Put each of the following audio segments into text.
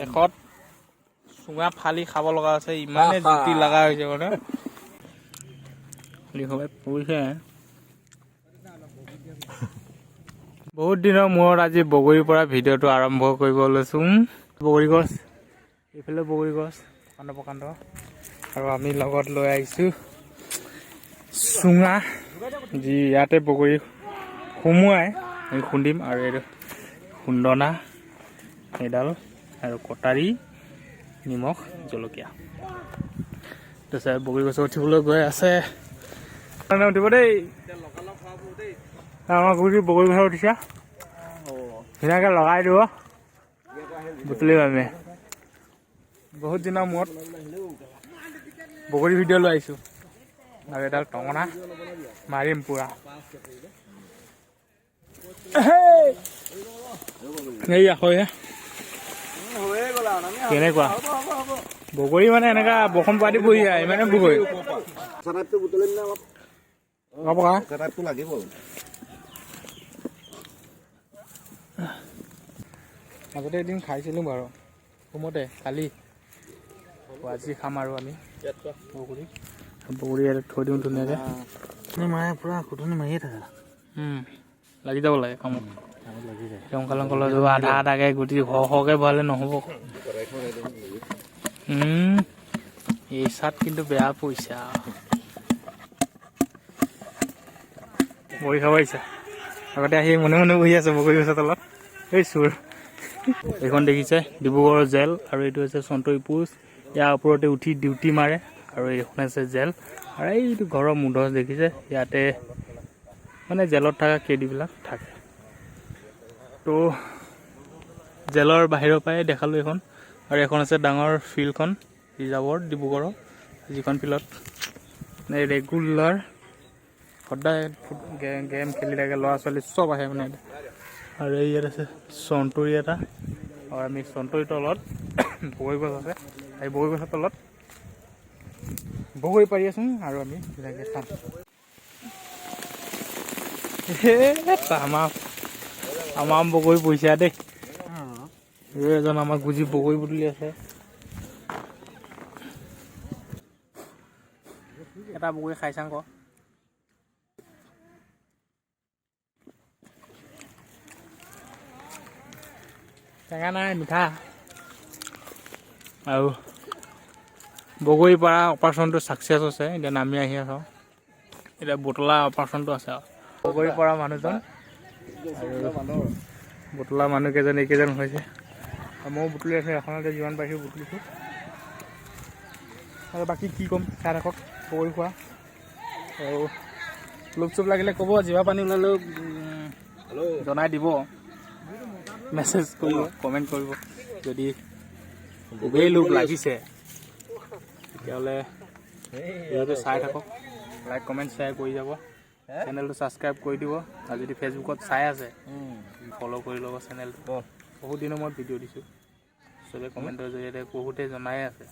এখত চুঙা ফালি খাব লগা আছে, ইমানে জুতি লগা হৈছে মানে পৰিছে। বহুত দিনৰ মূৰত আজি বগৰীৰ পৰা ভিডিঅ'টো আৰম্ভ কৰিব লৈছোঁ। বগৰী গছ, এইফালে বগৰী গছ প্ৰকাণ্ড আৰু আমি লগত লৈ আহিছোঁ চুঙা, যি ইয়াতে বগৰী সুমুৱাই আমি খুন্দিম। আৰু এইটো খুন্দনা, এডাল আৰু কটাৰী, নিমখ, জলকীয়া। তাৰপিছত বগৰী গছত উঠিবলৈ গৈ আছে, উঠিব দেই। আমাৰ গুৰি বগৰী গছত উঠিছা, ধুনীয়াকৈ লগাই দিব বুটলি আমি। বহুত দিনৰ মূৰত বগৰী ভিডিঅ' লৈ আহিছোঁ আৰু এডাল টঙনা মাৰিম পুৰা। এই আখৈ কেনেকুৱা বগৰী মানে এনেকা বৰষুণ পাতি বহি যায়, ইমানে বগৰী মাজতে এদিন খাইছিলোঁ বাৰু কমতে, কালি আজি খাম আৰু আমি বগৰী ইয়াত থৈ দিওঁ ধুনীয়াকৈ। মায়ে পুৰা কুটনি মাৰিয়ে থাকে, লাগি যাব লাগে কামত, লংকা লৈ যাব আধা আধাকৈ গুটি সৰহকৈ ভৰালে নহ'ব। এই চাট কিন্তু বেয়া পইচা। বগৰী খাব আহিছা, আগতে আহি মনে মনে বহি আছে বগৰী গছৰ তলত। এই চোৰ এইখন দেখিছে ডিব্ৰুগড়ৰ জেল, আৰু এইটো হৈছে চন্তৰী পোচ। ইয়াৰ ওপৰতে উঠি ডিউটি মাৰে। আৰু এইখন আছে জেল, আৰু এইটো ঘৰৰ মুধচ দেখিছে, ইয়াতে মানে জেলত থকা কেদিবিলাক থাকে। তো জেলৰ বাহিৰৰ পৰাই দেখালোঁ এইখন। আৰু এখন আছে ডাঙৰ ফিল্ডখন ৰিজাৰ্ভৰ ডিব্ৰুগড়ৰ, যিখন ফিল্ডত মানে ৰেগুলাৰ সদায় গেম খেলি থাকে ল'ৰা ছোৱালী চব আহে মানে। আৰু ইয়াত আছে চন্তৰী এটা, আৰু আমি চন্তৰীৰ তলত বগৰী গছ আছে, এই বগৰী গছৰ তলত বগৰী পাৰি আছোঁ আৰু আমি ধুনীয়াকৈ চাম। আমাৰ বগৰী পইচা দেই, এজন আমাক বুজি বগৰী বুটলি আছে। এটা বগৰী খাই চাং ক, টেঙা নাই মিঠা। আৰু বগৰীৰ পৰা অপাৰেশ্যনটো ছাকচেছ হৈছে, এতিয়া নামি আহি আছোঁ। এতিয়া বুটলা অপাৰেশ্যনটো আছে আৰু বগৰীৰ পৰা মানুহজন আৰু বুটলা মানুহকেইজন এইকেইজন হৈছে। ময়ো বুটলি আছোঁ, এখনতে যিমান পাইছোঁ বুটলিছোঁ। আৰু বাকী কি ক'ম, খাই থাকক বগৰী খোৱা। আৰু লোভ চোপ লাগিলে ক'ব, জিভা পানী ওলালেও জনাই দিব, মেছেজ কৰিব, কমেণ্ট কৰিব। যদি খুবেই লোভ লাগিছে তেতিয়াহ'লে ভিডিঅ'টো চাই থাকক, লাইক কমেণ্ট শ্বেয়াৰ কৰি যাব, চেনেলটো ছাবস্ক্ৰাইব কৰি দিব। আৰু যদি ফেচবুকত চাই আছে ফ'ল' কৰি ল'ব চেনেলটো। বহুত দিনৰ মূৰত ভিডিঅ' দিছোঁ, চবেই কমেণ্টৰ জৰিয়তে বহুতে জনাই আছে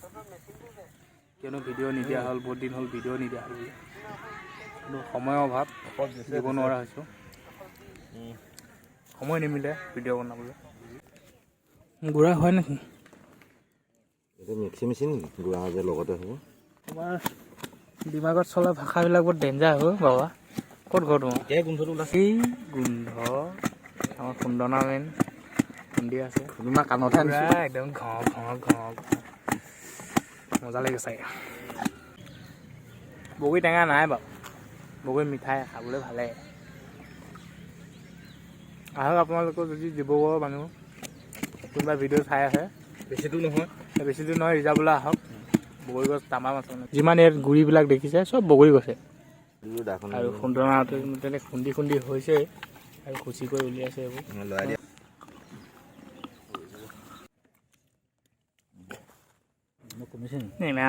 কিয়নো ভিডিঅ' নিদিয়া হ'ল, বহুত দিন হ'ল ভিডিঅ' নিদিয়া হ'ল বুলি। কিন্তু সময়ৰ অভাৱ, দিব নোৱাৰা হৈছোঁ, সময় নিমিলে ভিডিঅ' বনাবলৈ। গুড়া হয় নেকি? এইটো মিক্সি মেচিন নেকি? গুড়া যে লগতে হ'ব। তোমাৰ ডিমাগত চলা ভাষাবিলাক বৰ ডেঞ্জাৰ হ'ল বাবা। ক'ত ঘৰ তোমাৰ? এই গোন্ধটো ওলাইছে, এই গোন্ধ আমাৰ খুন্দনা মেইন খুন্দি আছে, খুন্দনা কাণতহে আনিছোঁ একদম মজা লাগিছে চাগে। বগৰী টেঙা নাই বাৰু, বগৰী মিঠাই, খাবলৈ ভালে। আহক আপোনালোকৰ যদি ডিব্ৰুগড়ৰ মানুহ কোনোবা ভিডিঅ' চাই আছে, বেছি দূৰ নহয় ৰিজাৰ্ভলৈ আহক। বগৰী গছ তামাম আছে, যিমান ইয়াত গুৰিবিলাক দেখিছে চব বগৰী গছে। আৰু খুন্দনাটো তেনেকৈ খুন্দি খুন্দি হৈছে আৰু খুচি কৰি উলিয়াইছে এইবোৰ।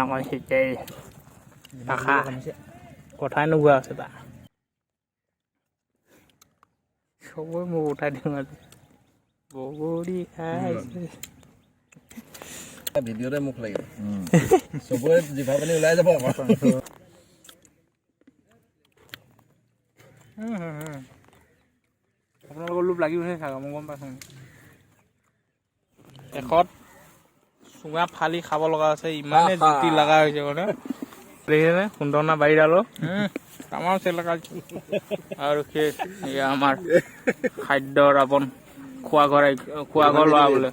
আমাৰ শিকাই ভাষা কথাই নোগোৱা আছে তাৰ, চবৰে মোক উঠাই দিওঁ আজি বগৰী খাইছে। ভিডিঅ'তে মুখ লাগিব, চবৰে জিভা পানী ওলাই যাব। আপোনালোকৰ লোভ লাগিবহে চাগে, মই গম পাইছোঁ। এখত চুঙা ফালি খাব লগা আছে ইমানে জুতি লগা হৈছে মানে দেখিছেনে সুন্দৰনা বাৰীডালো তামাম চেলকা আৰু সেই এয়া আমাৰ খাদ্যৰ আপোন খোৱা ঘৰ লোৱা বোলে